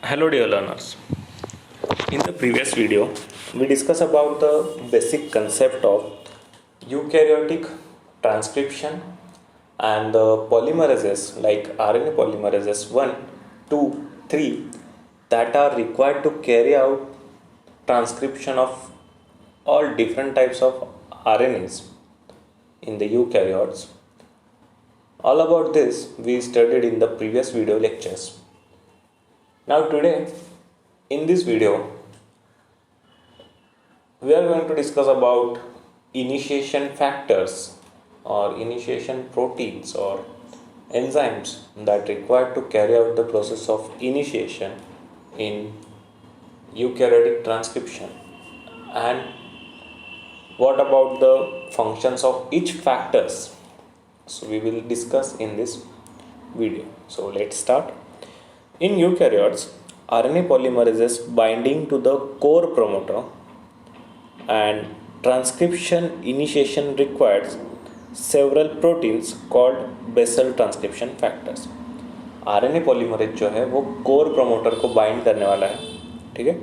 Hello dear learners. In the previous video, we discussed about the basic concept of eukaryotic transcription and the polymerases like RNA polymerases 1, 2, 3 that are required to carry out transcription of all different types of RNAs in the eukaryotes. All about this we studied in the previous video lectures. Now today in this video we are going to discuss about initiation factors or initiation proteins or enzymes that required to carry out the process of initiation in eukaryotic transcription, and what about the functions of each factors. So we will discuss in this video. So let's start. In eukaryotes, RNA polymerases binding to the core promoter and transcription initiation requires several proteins called basal transcription factors. RNA polymerase जो है वो core promoter को bind करने वाला है, ठीक है,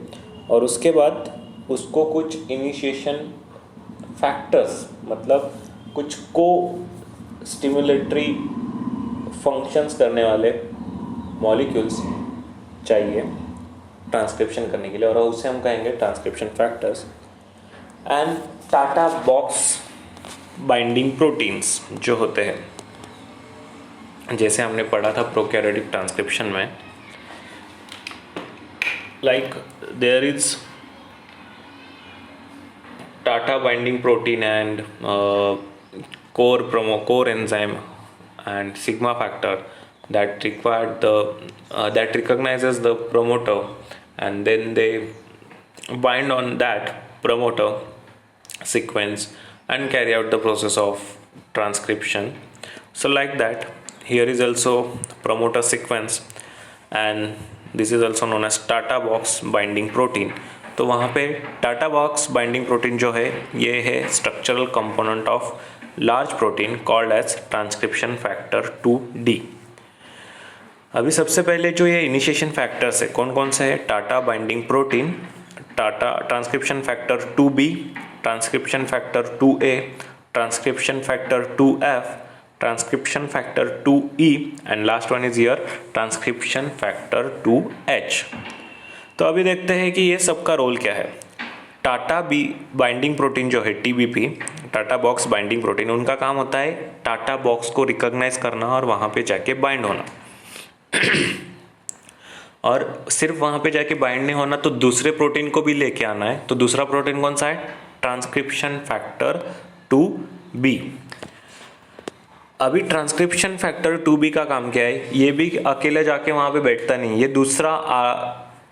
और उसके बाद उसको कुछ इनिशिएशन फैक्टर्स मतलब कुछ को स्टिमुलेटरी फंक्शंस करने वाले मॉलिक्यूल्स चाहिए ट्रांसक्रिप्शन करने के लिए, और उसे हम कहेंगे transcription factors. And TATA box binding proteins जो होते हैं, जैसे हमने पढ़ा था प्रोकैरियोटिक ट्रांसक्रिप्शन में, like there is TATA binding protein and core enzyme and sigma factor that that recognizes the promoter, and then they bind on that promoter sequence and carry out the process of transcription. So like that, here is also promoter sequence and this is also known as Tata box binding protein. तो वहाँ पे Tata box binding protein जो है ये है structural component of large protein called as transcription factor 2D. अभी सबसे पहले जो ये इनिशिएशन फैक्टर्स है कौन कौन से है, Tata binding protein, Tata transcription factor 2B, transcription factor 2A, transcription factor 2F, transcription factor 2E and last one is here transcription factor 2H. तो अभी देखते हैं कि ये सबका रोल क्या है. टाटा बाइंडिंग प्रोटीन जो है TBP, Tata box binding protein, उनका काम होता है टाटा बॉक्स को रिकॉग्नाइज करना और वहाँ पे जाके बाइंड होना. और सिर्फ वहाँ पे जाके बाइंड नहीं होना तो दूसरे प्रोटीन को भी लेके आना है. तो दूसरा प्रोटीन कौन सा है, ट्रांसक्रिप्शन फैक्टर 2B. अभी ट्रांसक्रिप्शन फैक्टर 2B का काम क्या है, ये भी अकेले जाके वहाँ पे बैठता नहीं, ये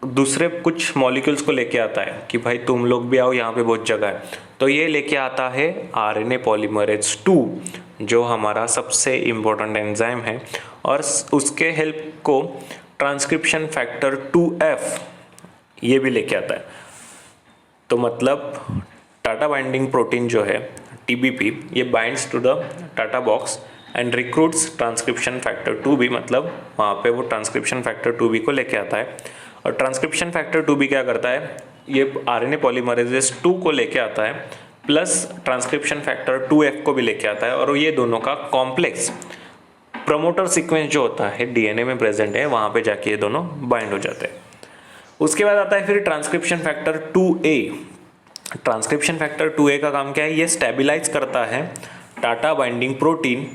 दूसरे कुछ मॉलिक्यूल्स को लेके आता है कि भाई तुम लोग भी आओ, यहाँ पे बहुत जगह है. तो ये लेके आता है RNA पॉलीमरेज 2 जो हमारा सबसे इम्पोर्टेंट एंजाइम है, और उसके हेल्प को ट्रांसक्रिप्शन फैक्टर 2F ये भी लेके आता है. तो मतलब टाटा बाइंडिंग प्रोटीन जो है TBP ये binds to the TATA box and recruits transcription factor 2B, मतलब वहाँ पे वो ट्रांसक्रिप्शन फैक्टर 2B को लेके आता है. और ट्रांसक्रिप्शन फैक्टर 2B क्या करता है, ये RNA पॉलीमरेजेस 2 को लेके आता है प्लस ट्रांसक्रिप्शन फैक्टर 2F को भी लेके आता है, और ये दोनों का कॉम्प्लेक्स प्रमोटर सीक्वेंस जो होता है DNA में प्रेजेंट है, वहाँ पे जाके ये दोनों बाइंड हो जाते हैं. उसके बाद आता है फिर transcription factor 2A. Transcription factor 2A का काम क्या है, ये स्टेबिलाइज करता है टाटा बाइंडिंग प्रोटीन,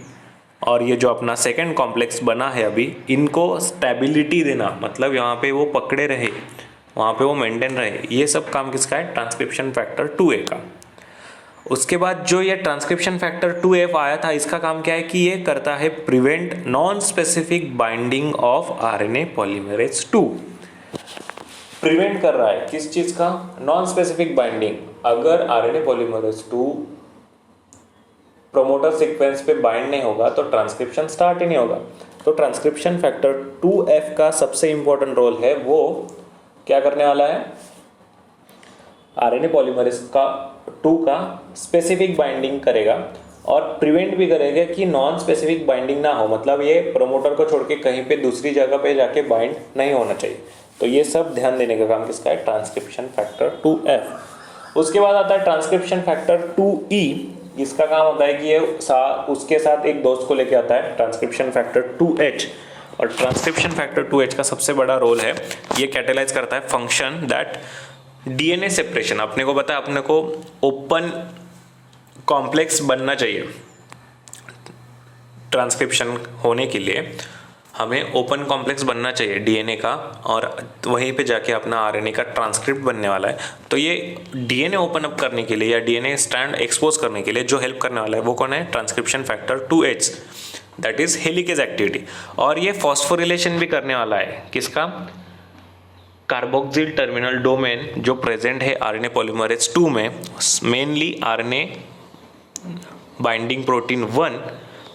और ये जो अपना सेकेंड कॉम्प्लेक्स बना है अभी, इनको स्टेबिलिटी देना, मतलब यहाँ पे वो पकड़े रहे, वहाँ पे वो मेंटेन रहे, ये सब काम किसका है, ट्रांसक्रिप्शन फैक्टर 2A का. उसके बाद जो ये ट्रांसक्रिप्शन फैक्टर 2F आया था, इसका काम क्या है कि ये करता है prevent non specific binding of RNA polymerase 2. Prevent कर रहा है किस चीज का, नॉन स्पेसिफिक बाइंडिंग. अगर RNA पॉलीमरेज 2 प्रोमोटर सीक्वेंस पे बाइंड नहीं होगा तो ट्रांसक्रिप्शन स्टार्ट ही नहीं होगा. तो ट्रांसक्रिप्शन फैक्टर 2F का सबसे इंपॉर्टेंट रोल है, वो क्या करने वाला है, RNA पॉलीमरेज का 2 का स्पेसिफिक बाइंडिंग करेगा और प्रिवेंट भी करेगा कि नॉन स्पेसिफिक बाइंडिंग ना हो, मतलब ये प्रोमोटर को छोड़ के कहीं पे दूसरी जगह पे जाके बाइंड नहीं होना चाहिए. तो ये सब ध्यान देने का काम किसका है, ट्रांसक्रिप्शन फैक्टर 2F। उसके बाद आता है ट्रांसक्रिप्शन फैक्टर 2E। इसका काम होता है कि ये उसके साथ एक दोस्त को लेके आता है, ट्रांसक्रिप्शन फैक्टर 2H। और ट्रांसक्रिप्शन फैक्टर 2H का सबसे बड़ा रोल है, ये कैटेलाइज करता है फंक्शन दैट डीएनए सेपरेशन। अपने को पता है, अपने को ओपन कॉम्प्लेक्स बनना चाहिए ट्रांसक्रिप्शन होने के लिए, हमें ओपन कॉम्प्लेक्स बनना चाहिए डीएनए का, और वहीं पे जाके अपना आरएनए का ट्रांसक्रिप्ट बनने वाला है। तो ये डीएनए ओपन अप करने के लिए या डीएनए स्ट्रैंड एक्सपोज करने के लिए जो हेल्प करने वाला है वो कौन है, transcription factor 2H, that is helicase activity. और ये फॉस्फोरिलेशन भी करने वाला है किसका, कार्बोक्सिल टर्मिनल डोमेन जो प्रेजेंट है आरएनए पॉलीमरेज 2 में, मेनली आरएनए बाइंडिंग प्रोटीन 1,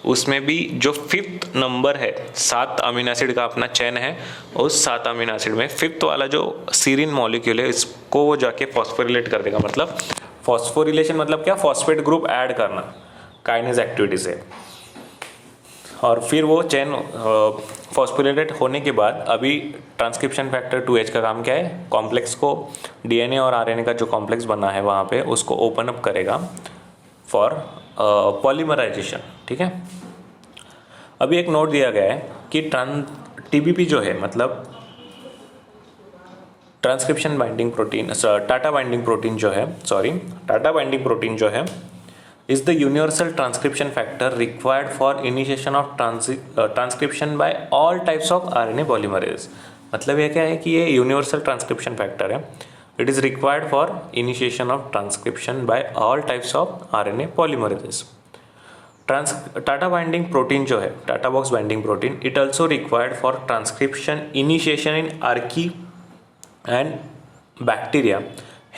उसमें भी जो 5th नंबर है, 7 अमीनो एसिड का अपना चेन है, उस 7 अमीनो एसिड में 5th वाला जो सीरीन मॉलिक्यूल है इसको वो जाके फॉस्फोरिलेट कर देगा। मतलब फॉस्फोरिलेशन मतलब क्या, फॉस्फेट ग्रुप ऐड करना काइनेज एक्टिविटी से। और फिर वो चेन फॉस्फोरिलेटेड होने के बाद अभी ट्रांसक्रिप्शन फैक्टर 2H का काम क्या है, कॉम्प्लेक्स को, डीएनए और आरएनए का जो कॉम्प्लेक्स बना है वहाँ पे उसको ओपन अप करेगा फॉर पॉलीमराइजेशन। ठीक है, अभी एक नोट दिया गया है कि टीबीपी जो है, मतलब transcription binding protein, Tata binding protein जो है, टाटा बाइंडिंग प्रोटीन जो है is the universal transcription factor required for initiation of transcription by all types of RNA polymerase। मतलब ये क्या है कि ये यूनिवर्सल ट्रांसक्रिप्शन फैक्टर है, it is required for initiation of transcription by all types of RNA polymerases. TATA binding protein जो है, TATA box binding protein, it also required for transcription initiation in archaea and bacteria,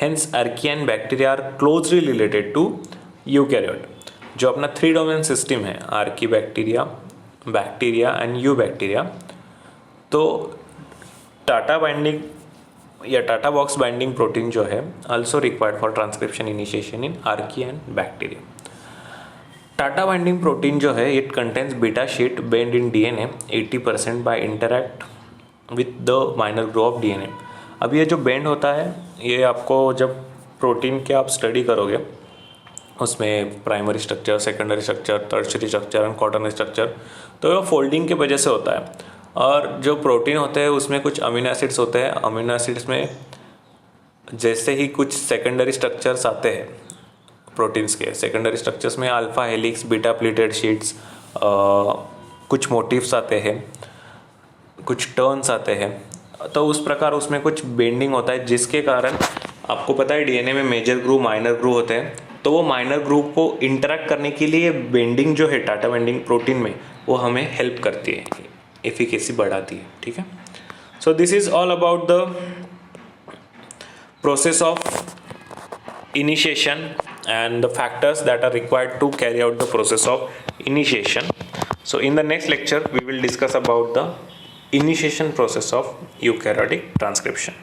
hence archaea and bacteria are closely related to eukaryote. जो अपना 3 domain system है, archaea bacteria, bacteria and eubacteria, तो TATA binding या Tata box binding protein जो है also required for transcription initiation in archaea and bacteria. TATA binding protein जो है it contains beta sheet bend in DNA 80% by interact with the minor group of DNA. अब ये जो bend होता है ये आपको जब प्रोटीन के आप स्टडी करोगे उसमें primary structure, secondary structure, tertiary structure and quaternary structure, तो ये फोल्डिंग की वजह से होता है। और जो प्रोटीन होते हैं उसमें कुछ अमीनो एसिड्स होते हैं, अमीनो एसिड्स में जैसे ही कुछ सेकेंडरी स्ट्रक्चर्स आते हैं प्रोटीन्स के, सेकेंडरी स्ट्रक्चर्स में alpha helix, beta pleated sheets, कुछ मोटिव्स आते हैं, कुछ टर्न्स आते हैं, तो उस प्रकार उसमें कुछ बेंडिंग होता है, जिसके कारण आपको पता है डीएनए में मेजर ग्रुप, माइनर ग्रुप होते हैं, तो वो माइनर ग्रुप को इंटरैक्ट करने के लिए बेंडिंग जो है टाटा बाइंडिंग प्रोटीन में वो हमें हेल्प करती है, एफिकेसी बढ़ाती है। ठीक है, so this is all about the process of initiation and the factors that are required to carry out the process of initiation. So in the next lecture we will discuss about the initiation process of eukaryotic transcription.